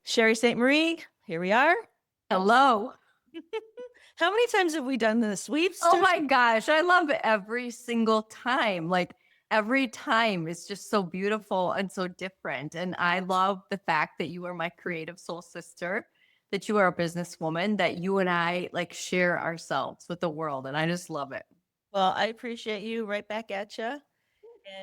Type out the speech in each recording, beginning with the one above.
Sherry St. Marie, here we are. Hello. How many times have we done this? We've Oh started. my gosh, I love it every single time. Like every time is just so beautiful and so different. And I love the fact that you are my creative soul sister, that you are a businesswoman, that you and I like share ourselves with the world. And I just love it. Well, I appreciate you right back at you.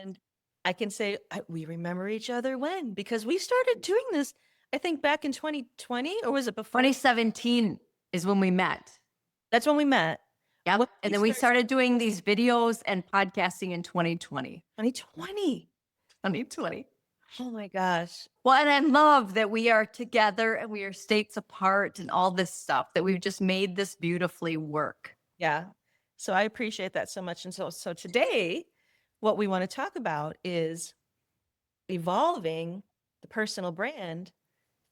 And I can say we remember each other when, because we started doing this, I think back in 2020, or was it before? 2017 is when we met. That's when we met. Yep. When And we then we started started doing these videos and podcasting in 2020. 2020. 2020. Oh my gosh. Well, and I love that we are together and we are states apart and all this stuff, that we've just made this beautifully work. Yeah. So I appreciate that so much. And so today, what we want to talk about is evolving the personal brand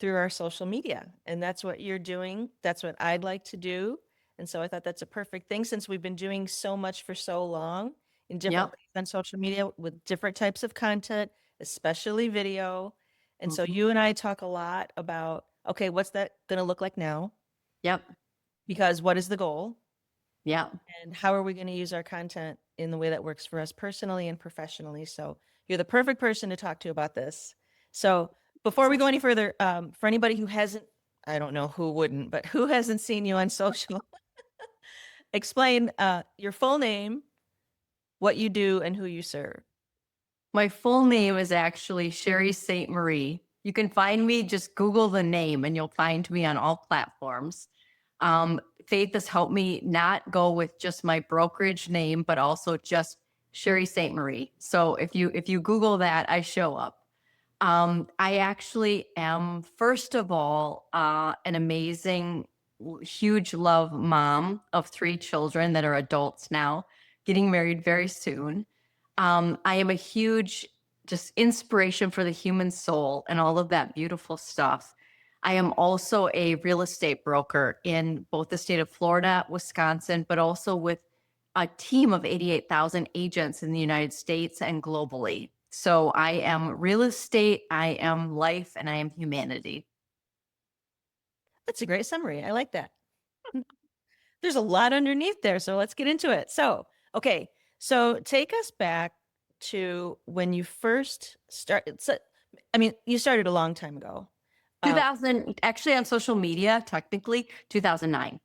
through our social media. And that's what you're doing. That's what I'd like to do. And so I thought that's a perfect thing since we've been doing so much for so long in different Yep. ways on social media with different types of content, especially video. And so Mhm. you and I talk a lot about, okay, what's that going to look like now? Yep. Because what is the goal? Yep. And how are we going to use our content in the way that works for us personally and professionally? So you're the perfect person to talk to about this. So before we go any further, for anybody who hasn't, I don't know who wouldn't, but who hasn't seen you on social, explain your full name, what you do, and who you serve. My full name is actually Sherry St. Marie. You can find me, just Google the name and you'll find me on all platforms. Faith has helped me not go with just my brokerage name, but also just Sherry St. Marie. So if you Google that, I show up. I actually am, first of all, an amazing, huge love mom of three children that are adults now, getting married very soon. I am a huge just inspiration for the human soul and all of that beautiful stuff. I am also a real estate broker in both the state of Florida, Wisconsin, but also with a team of 88,000 agents in the United States and globally. So I am real estate, I am life, and I am humanity. That's a great summary. I like that. There's a lot underneath there. So let's get into it. So, okay. So take us back to when you first started. So, I mean, you started a long time ago. Um, 2000, actually on social media, technically 2009.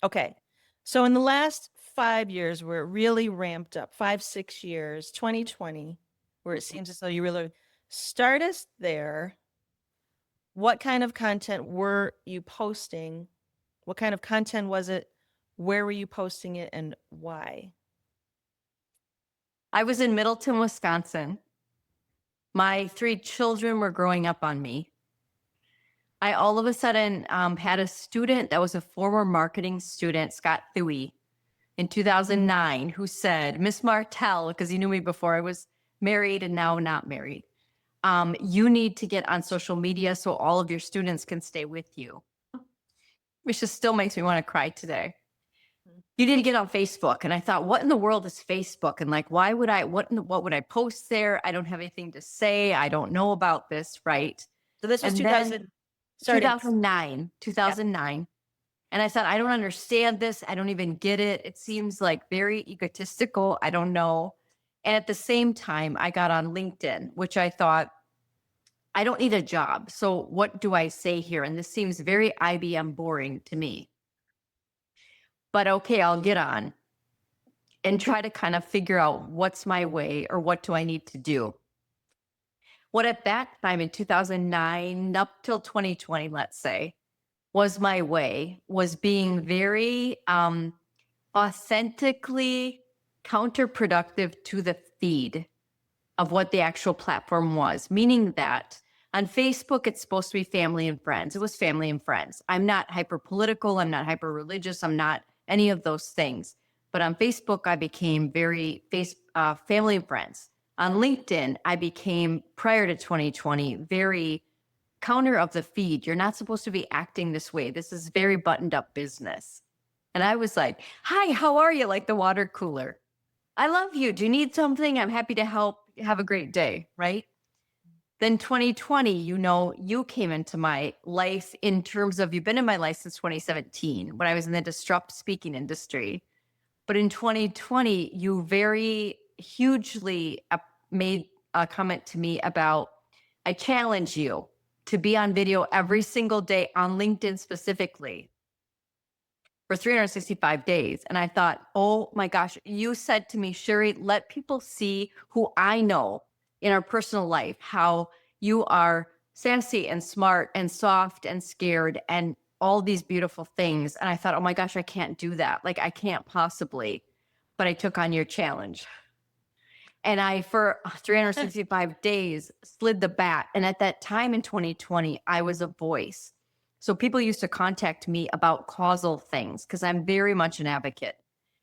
okay. So in the last 5 years, where it really ramped up, 5, 6 years, 2020, where it seems as though you really start us there. What kind of content were you posting? What kind of content was it? Where were you posting it and why? I was in Middleton, Wisconsin. My three children were growing up on me. I all of a sudden had a student that was a former marketing student, Scott Thuy, in 2009, who said, Miss Martell, because he knew me before I was married and now not married, you need to get on social media so all of your students can stay with you, which just still makes me want to cry today. You need to get on Facebook. And I thought, what in the world is Facebook? And like, why would I, what would I post there? I don't have anything to say. I don't know about this, right? So this was And then 2000, starting. 2009, Yeah. 2009. And I said, I don't understand this. I don't even get it. It seems like very egotistical. I don't know. And at the same time, I got on LinkedIn, which I thought, I don't need a job. So what do I say here? And this seems very IBM boring to me. But okay, I'll get on and try to kind of figure out what's my way or what do I need to do. What at that time in 2009 up till 2020, let's say, was my way was being very authentically counterproductive to the feed of what the actual platform was, meaning that on Facebook, it's supposed to be family and friends. It was family and friends. I'm not hyper political. I'm not hyper religious. I'm not any of those things. But on Facebook, I became very family and friends. On LinkedIn, I became, prior to 2020, very counter of the feed. You're not supposed to be acting this way. This is very buttoned up business. And I was like, hi, how are you? Like the water cooler. I love you. Do you need something? I'm happy to help. Have a great day. Right. Then 2020, you came into my life in terms of you've been in my life since 2017 when I was in the disrupt speaking industry. But in 2020, you very hugely made a comment to me about I challenge you to be on video every single day on LinkedIn specifically for 365 days. And I thought, oh my gosh, you said to me, Sherry, let people see who I know in our personal life, how you are sassy and smart and soft and scared and all these beautiful things. And I thought, oh my gosh, I can't do that. Like, I can't possibly. But I took on your challenge. And I, for 365 days, slid the bat. And at that time in 2020, I was a voice. So people used to contact me about causal things because I'm very much an advocate.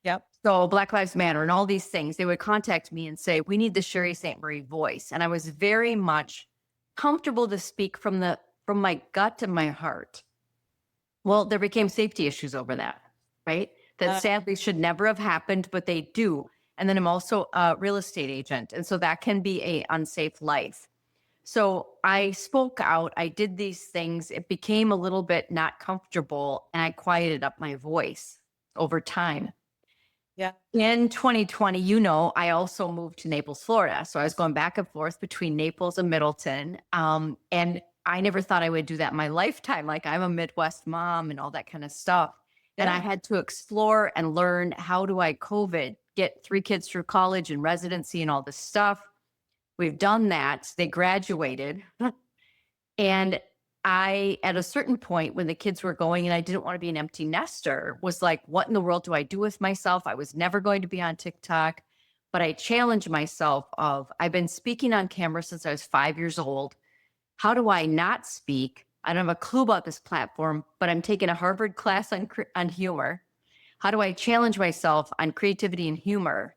Yep. So Black Lives Matter and all these things, they would contact me and say, we need the Sherry St. Marie voice. And I was very much comfortable to speak from my gut and my heart. Well, there became safety issues over that, right? That sadly should never have happened, but they do. And then I'm also a real estate agent. And so that can be a unsafe life. So I spoke out, I did these things. It became a little bit not comfortable and I quieted up my voice over time. Yeah. In 2020, I also moved to Naples, Florida. So I was going back and forth between Naples and Middleton. And I never thought I would do that in my lifetime. Like, I'm a Midwest mom and all that kind of stuff. And I Yeah. had to explore and learn, how do I get 3 kids through college and residency and all this stuff. We've done that. They graduated. And I, at a certain point when the kids were going and I didn't want to be an empty nester, was like, what in the world do I do with myself? I was never going to be on TikTok, but I challenged myself I've been speaking on camera since I was 5 years old. How do I not speak? I don't have a clue about this platform, but I'm taking a Harvard class on humor. How do I challenge myself on creativity and humor?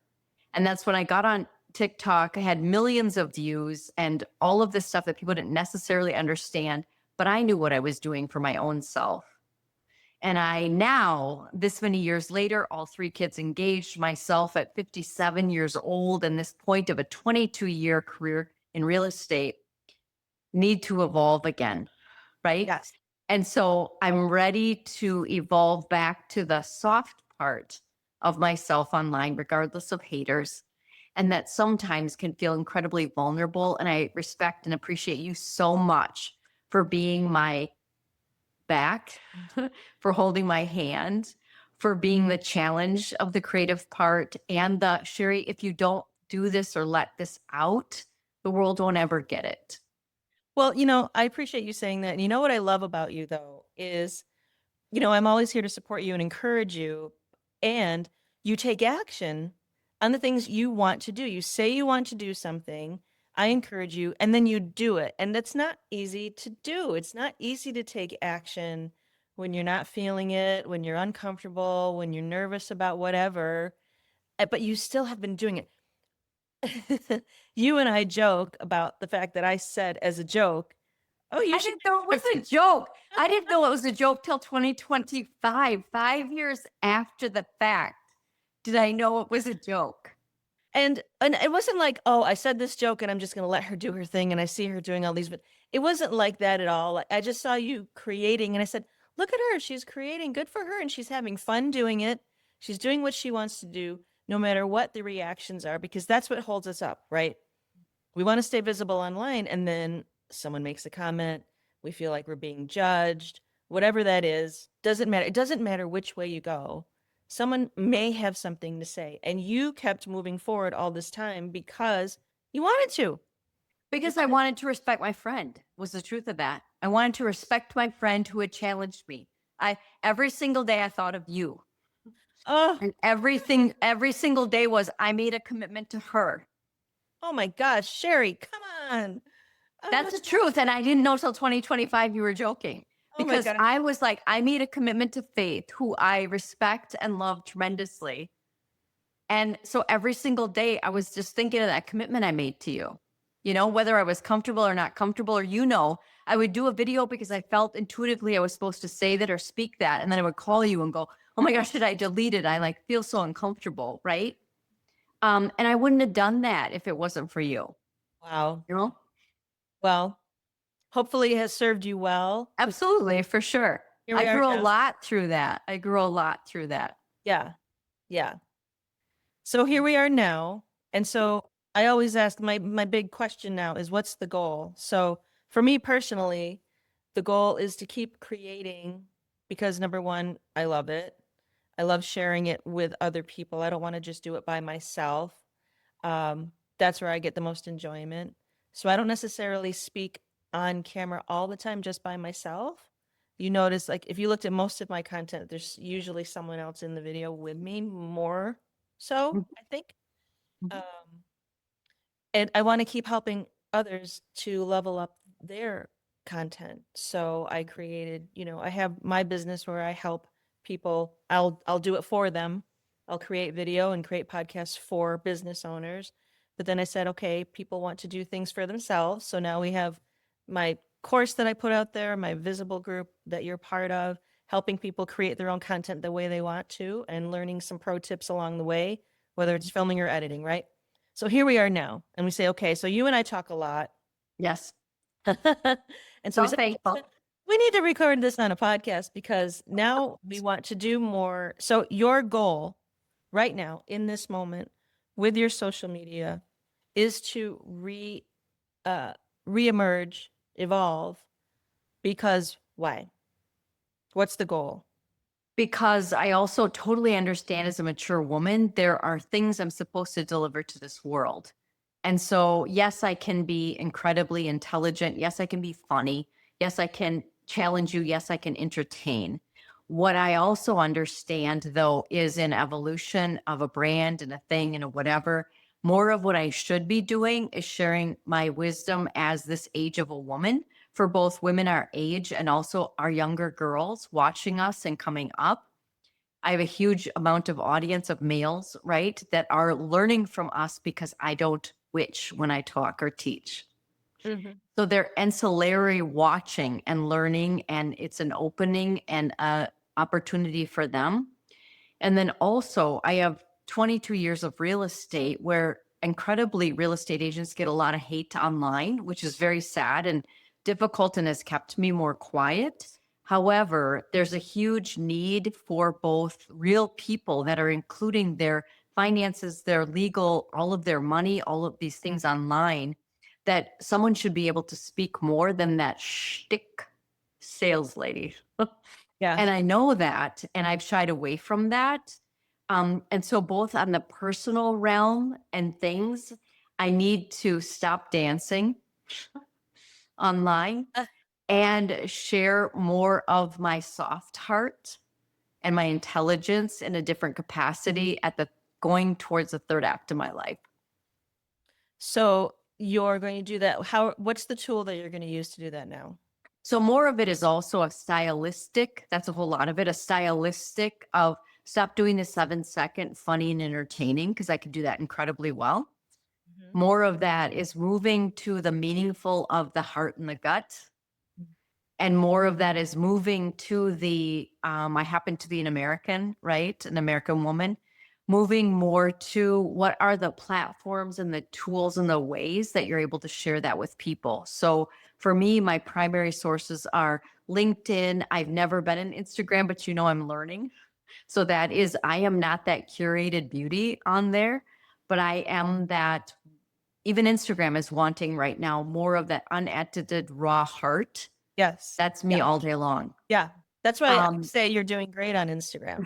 And that's when I got on TikTok. I had millions of views and all of this stuff that people didn't necessarily understand, but I knew what I was doing for my own self. And I now, this many years later, all 3 kids engaged, myself at 57 years old, and this point of a 22-year career in real estate, need to evolve again, right? Yes. And so I'm ready to evolve back to the soft part of myself online, regardless of haters. And that sometimes can feel incredibly vulnerable. And I respect and appreciate you so much for being my back, for holding my hand, for being the challenge of the creative part. And the Sherry, if you don't do this or let this out, the world won't ever get it. Well, I appreciate you saying that. And you know what I love about you, though, is, I'm always here to support you and encourage you. And you take action on the things you want to do. You say you want to do something. I encourage you, and then you do it. And that's not easy to do. It's not easy to take action when you're not feeling it, when you're uncomfortable, when you're nervous about whatever. But you still have been doing it. You and I joke about the fact that I said as a joke, "Oh, you I should." didn't know it was a joke. I didn't know it was a joke till 2025, 5 years after the fact. Did I know it was a joke? And it wasn't like, "Oh, I said this joke and I'm just gonna let her do her thing and I see her doing all these," but it wasn't like that at all. Like, I just saw you creating and I said, "Look at her. She's creating. Good for her. And she's having fun doing it. She's doing what she wants to do, no matter what the reactions are, because that's what holds us up, right? We want to stay visible online, and then someone makes a comment. We feel like we're being judged. Whatever that is, doesn't matter. It doesn't matter which way you go. Someone may have something to say, and you kept moving forward all this time because you wanted to. Because I wanted to respect my friend, was the truth of that. I wanted to respect my friend who had challenged me. Every single day I thought of you. Oh, And every single day was I made a commitment to her. oh my gosh, Sherry, come on. That's the truth. And I didn't know till 2025 you were joking. Oh my Because God. I was like, I made a commitment to Faith, who I respect and love tremendously. And so every single day I was just thinking of that commitment I made to you. Whether I was comfortable or not comfortable, or, I would do a video because I felt intuitively I was supposed to say that or speak that. And then I would call you and go, oh my gosh, did I delete it? I like feel so uncomfortable. Right. And I wouldn't have done that if it wasn't for you, Wow. you know? Well, hopefully it has served you well. 'Cause Absolutely, for sure. here I we are grew a now. lot through that. I grew a lot through that. Yeah. Yeah. So here we are now. And so I always ask my big question now is what's the goal? So for me personally, the goal is to keep creating because number one, I love it. I love sharing it with other people. I don't want to just do it by myself. That's where I get the most enjoyment. So I don't necessarily speak on camera all the time just by myself. You notice, like, if you looked at most of my content, there's usually someone else in the video with me more so, I think. Mhm. Um, and I want to keep helping others to level up their content. So I created, I have my business where I help people. I'll do it for them. I'll create video and create podcasts for business owners. But then I said, okay, people want to do things for themselves. So now we have my course that I put out there, my visible group that you're part of, helping people create their own content the way they want to and learning some pro tips along the way, whether it's filming or editing, right? So here we are now, and we say, okay, so you and I talk a lot. Yes. And so we So said, thankful. we need to record this on a podcast because now we want to do more. So your goal right now in this moment with your social media is to uh reemerge, evolve because why? What's the goal? Because I also totally understand as a mature woman, there are things I'm supposed to deliver to this world. And so, yes, I can be incredibly intelligent. Yes, I can be funny. Yes, I can challenge you. Yes, I can entertain. What I also understand, though, is an evolution of a brand and a thing and a whatever. More of what I should be doing is sharing my wisdom as this age of a woman for both women our age and also our younger girls watching us and coming up. I have a huge amount of audience of males, right, that are learning from us because I don't witch when I talk or teach. Mhm. So they're ancillary watching and learning, and it's an opening and a opportunity for them. And then also, I have 22 years of real estate where incredibly real estate agents get a lot of hate online, which is very sad and difficult and has kept me more quiet. However, there's a huge need for both real people that are including their finances, their legal, all of their money, all of these things online, that someone should be able to speak more than that shtick sales lady. Yeah. And I know that, and I've shied away from that. And so, both on the personal realm and things, I need to stop dancing online Uh, and share more of my soft heart and my intelligence in a different capacity at the going towards the third act of my life. So you're going to do that. What's the tool that you're going to use to do that now? So more of it is also a stylistic. That's a whole lot of it. A stylistic of stop doing the 7 second funny and entertaining because I can do that incredibly well. Mhm. More of that is moving to the meaningful of the heart and the gut. And more of that is moving to the, I happen to be an American, right? An American woman, moving more to what are the platforms and the tools and the ways that you're able to share that with people. So for me, my primary sources are LinkedIn. I've never been in Instagram, but I'm learning. So that is, I am not that curated beauty on there, but I am that. Even Instagram is wanting right now more of that unedited raw heart. Yes. That's me Yeah. all day long. Yeah. That's why I Um, say you're doing great on Instagram.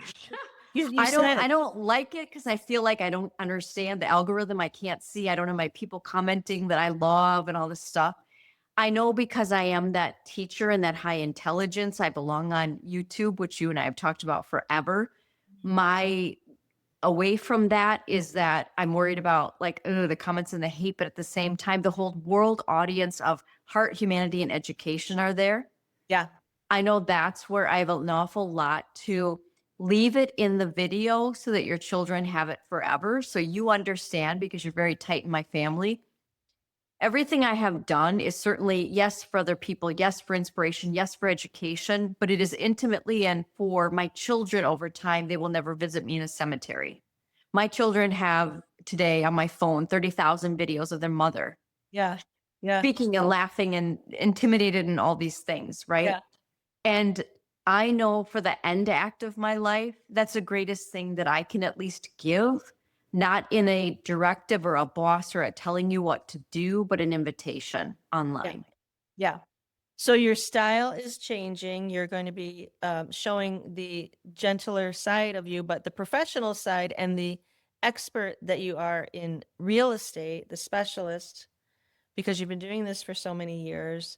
You I don't said I it. don't like it because I feel like I don't understand the algorithm. I can't see. I don't have my people commenting that I love and all this stuff. I know because I am that teacher and that high intelligence. I belong on YouTube, which you and I have talked about forever. My away from that is that I'm worried about like the comments and the hate, but at the same time, the whole world audience of heart, humanity, and education are there. Yeah. I know that's where I have an awful lot to leave it in the video so that your children have it forever. So you understand because you're very tight in my family. Everything I have done is certainly, yes, for other people, yes, for inspiration, yes, for education, but it is intimately and for my children over time. They will never visit me in a cemetery. My children have today on my phone 30,000 videos of their mother. Yeah. Yeah. speaking and laughing and intimidated and all these things, right? Yeah. And I know for the end act of my life, that's the greatest thing that I can at least give, not in a directive or a boss or a telling you what to do, but an invitation Yeah. online. Yeah. So your style is changing. You're going to be showing the gentler side of you, but the professional side and the expert that you are in real estate, the specialist, because you've been doing this for so many years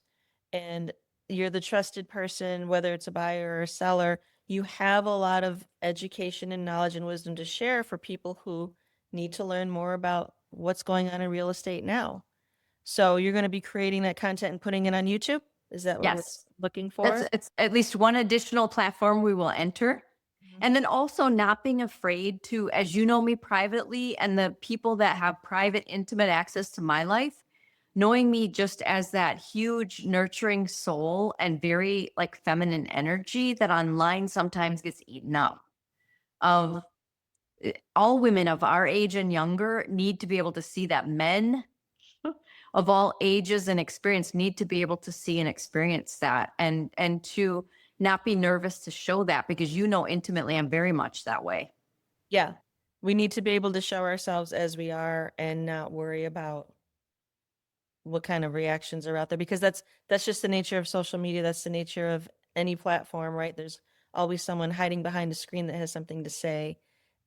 and you're the trusted person, whether it's a buyer or a seller, you have a lot of education and knowledge and wisdom to share for people who need to learn more about what's going on in real estate now. So you're going to be creating that content and putting it on YouTube? Is that what we're Yes. looking That's for? it's at least one additional platform we will enter. Mhm. And then also not being afraid to, as you know me privately, and the people that have private, intimate access to my life, knowing me just as that huge, nurturing soul and very like feminine energy that online sometimes gets eaten up. Of all women of our age and younger need to be able to see that men of all ages and experience need to be able to see and experience that, and to not be nervous to show that, because you know intimately I'm very much that way. Yeah. We need to be able to show ourselves as we are and not worry about what kind of reactions are out there because that's just the nature of social media. That's the nature of any platform, right? There's always someone hiding behind a screen that has something to say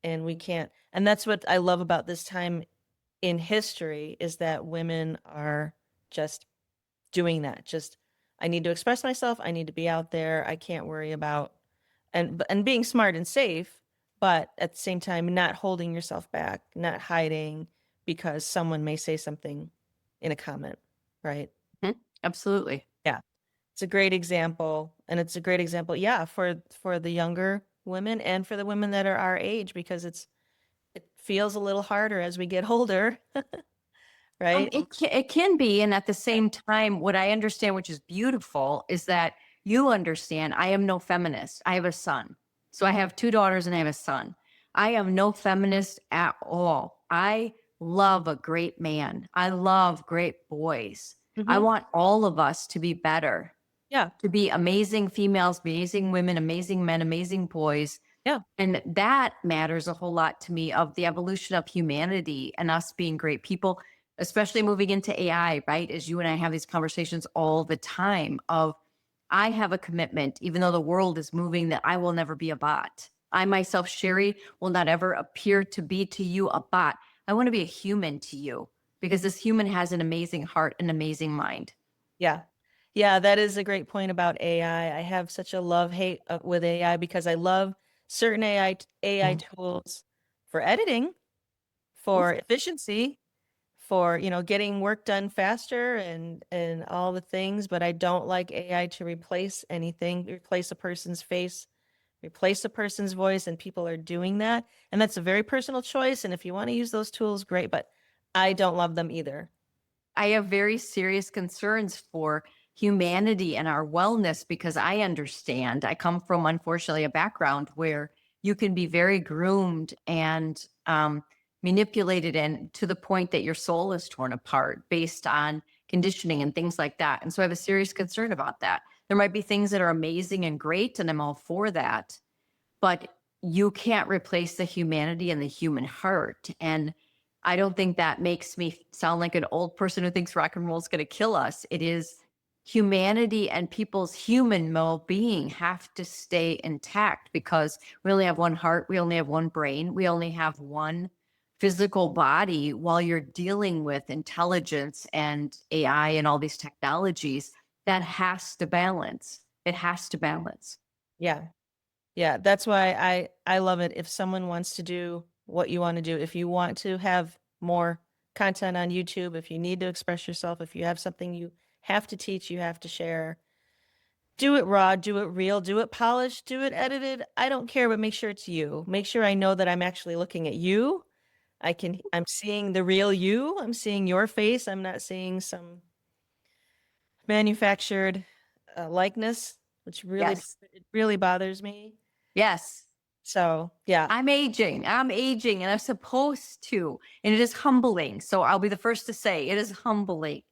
and we can't. And that's what I love about this time in history is that women are just doing that. Just I need to express myself. I need to be out there. I can't worry about and being smart and safe, but at the same time not holding yourself back, not hiding because someone may say something in a comment, right? Mhm. Absolutely. Yeah. It's a great example and it's a great example yeah, for the younger women and for the women that are our age because it feels a little harder as we get older, right? It can be, and at the Yeah. same time, what I understand, which is beautiful, is that you understand I am no feminist. I have a son. So I have 2 daughters and I have a son. I am no feminist at all. I love a great man. I love great boys. I Mhm. want all of us to be better, Yeah. to be amazing females, amazing women, amazing men, amazing boys. Yeah. And that matters a whole lot to me, of the evolution of humanity and us being great people, especially moving into AI, right? As you and I have these conversations all the time of, I have a commitment, even though the world is moving, that I will never be a bot. I myself, Sherry, will not ever appear to be to you a bot. I want to be a human to you, because this human has an amazing heart, an amazing mind. Yeah. Yeah, that is a great point about AI. I have such a love-hate with AI because I love certain AI Mhm. tools for editing, for efficiency, for, getting work done faster and all the things, but I don't like AI to replace anything, replace a person's face, replace a person's voice, and people are doing that. And that's a very personal choice. And if you want to use those tools, great, but I don't love them either. I have very serious concerns for humanity and our wellness, because I understand I come from, unfortunately, a background where you can be very groomed and manipulated, and to the point that your soul is torn apart based on conditioning and things like that. And so I have a serious concern about that. There might be things that are amazing and great, and I'm all for that, but you can't replace the humanity and the human heart. And I don't think that makes me sound like an old person who thinks rock and roll is going to kill us. It is humanity, and people's human well-being have to stay intact, because we only have one heart, we only have one brain, we only have one physical body, while you're dealing with intelligence and AI and all these technologies. That has to balance. It has to balance. Yeah. Yeah, that's why I love it. If someone wants to do what you want to do, if you want to have more content on YouTube, if you need to express yourself, if you have something you have to teach, you have to share, do it raw, do it real, do it polished, do it edited. I don't care, but make sure it's you. Make sure I know that I'm actually looking at you. I'm seeing the real you. I'm seeing your face. I'm not seeing some manufactured likeness, which Yes. it really bothers me. Yes. So, yeah. I'm aging. I'm aging, and I'm supposed to. And it is humbling. So I'll be the first to say it is humbling.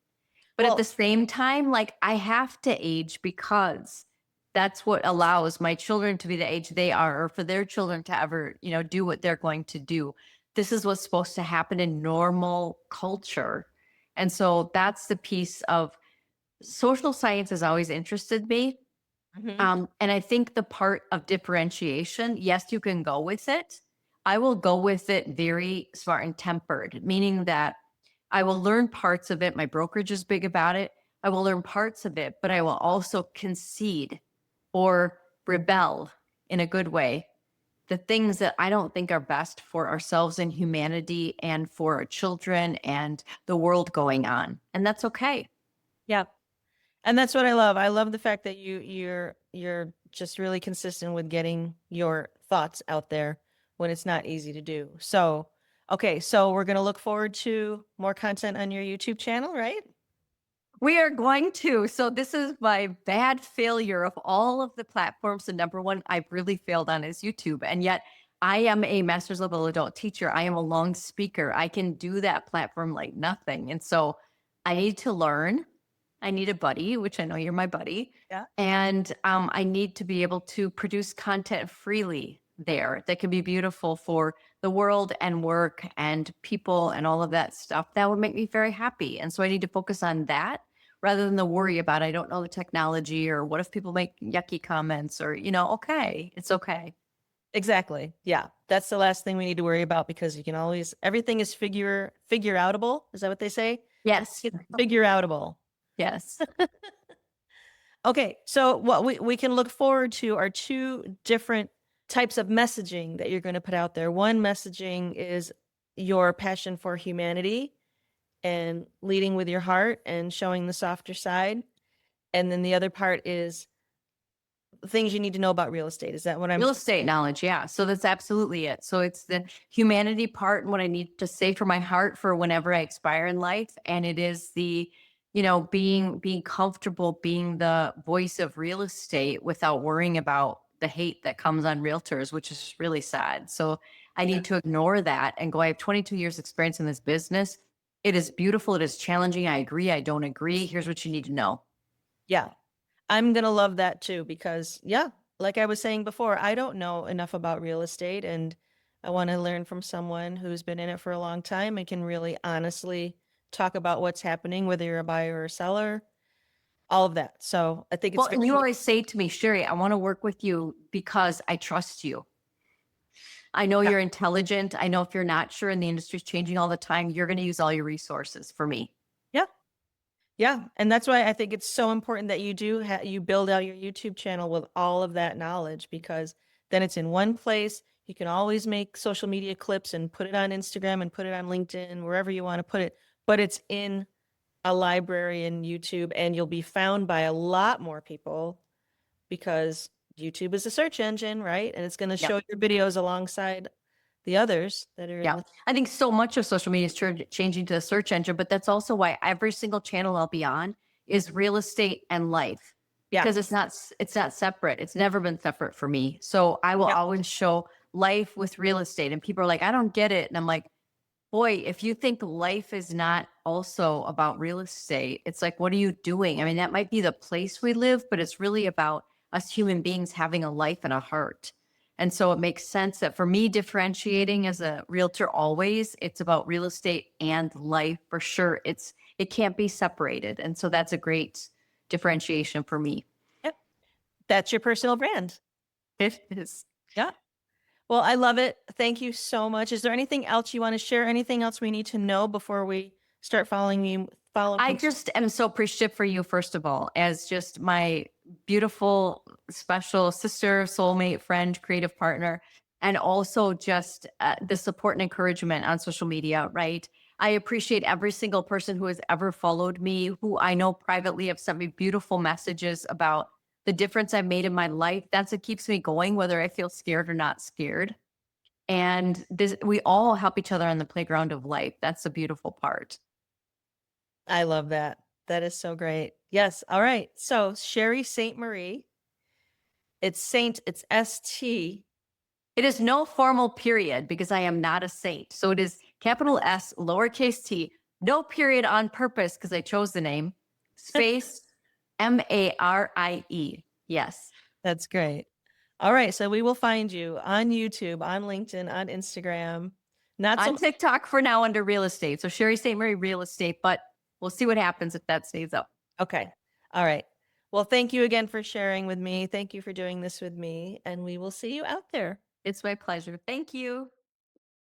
But at the Well, same time, like I have to age because that's what allows my children to be the age they are, or for their children to ever, do what they're going to do. This is what's supposed to happen in normal culture. And so that's the piece of social science has always interested me. mhm. And I think the part of differentiation, yes, you can go with it. I will go with it very smart and tempered, meaning that I will learn parts of it. My brokerage is big about it. I will learn parts of it, but I will also concede or rebel in a good way the things that I don't think are best for ourselves and humanity and for our children and the world going on. And that's okay. Yeah. And that's what I love. I love the fact that you're just really consistent with getting your thoughts out there when it's not easy to do. So, okay, so we're going to look forward to more content on your YouTube channel, right? We are going to. So this is my bad failure of all of the platforms. The number one I've really failed on is YouTube. And yet I am a master's level adult teacher. I am a long speaker. I can do that platform like nothing. And so I need to learn. I need a buddy, which I know you're my buddy. Yeah. And I need to be able to produce content freely there that can be beautiful for the world and work and people and all of that stuff. That would make me very happy. And so I need to focus on that rather than the worry about I don't know the technology or what if people make yucky comments or, okay, it's okay. Exactly. Yeah. That's the last thing we need to worry about because you can always everything is figure outable. Is that what they say? Yes. It's figure outable. Yes. Okay, so what we can look forward to are two different types of messaging that you're going to put out there. One messaging is your passion for humanity and leading with your heart and showing the softer side. And then the other part is things you need to know about real estate. Is that what I'm Real estate knowledge, yeah. So that's absolutely it. So it's the humanity part and what I need to say for my heart for whenever I expire in life. And it is the, being comfortable being the voice of real estate without worrying about the hate that comes on realtors, which is really sad. So I need to ignore that and go, I have 22 years experience in this business. It is beautiful. It is challenging. I agree. I don't agree. Here's what you need to know. Yeah. I'm going to love that too because yeah, like I was saying before, I don't know enough about real estate and I want to learn from someone who's been in it for a long time and can really honestly talk about what's happening, whether you're a buyer or a seller, all of that. So I think it's Well, and you very, always say to me, Sherry, I want to work with you because I trust you. I know yeah, you're intelligent. I know if you're not sure and the industry's changing all the time, you're going to use all your resources for me. yeah, yeah. And that's why I think it's so important that you build out your YouTube channel with all of that knowledge because then it's in one place. You can always make social media clips and put it on Instagram and put it on LinkedIn, wherever you want to put it, but it's in a library in YouTube and you'll be found by a lot more people because YouTube is a search engine, right? And it's going to Yep. show your videos alongside the others that are in Yeah. the I think so much of social media is changing to a search engine, but that's also why every single channel I'll be on is real estate and life yeah, because it's not separate. It's never been separate for me. So I will yeah, always show life with real estate and people are like, I don't get it. And I'm like, boy, if you think life is not also about real estate, it's like, what are you doing? I mean, that might be the place we live, but it's really about us human beings having a life and a heart. And so it makes sense that for me, differentiating as a realtor always, it's about real estate and life for sure. It can't be separated. And so that's a great differentiation for me. yep. That's your personal brand. It is. Yeah. Well, I love it. Thank you so much. Is there anything else you want to share? Anything else we need to know before we start following you? I Following. just am so appreciative for you, first of all, as just my beautiful, special sister, soulmate, friend, creative partner, and also just the support and encouragement on social media, right? I appreciate every single person who has ever followed me, who I know privately have sent me beautiful messages about the difference I've made in my life. That's what keeps me going, whether I feel scared or not scared. And this, we all help each other on the playground of life. That's the beautiful part. I love that. That is so great. Yes. All right. So Sherry Saint Marie. It's Saint. It's ST. It is no formal period because I am not a saint. So it is capital S, lowercase t, no period on purpose because I chose the name. space Marie. Yes. That's great. All right. So we will find you on YouTube, on LinkedIn, on Instagram. Not On so TikTok for now under real estate. So Sherry St. Marie Real Estate, but we'll see what happens if that stays up. okay. All right. Well, thank you again for sharing with me. Thank you for doing this with me. And we will see you out there. It's my pleasure. Thank you.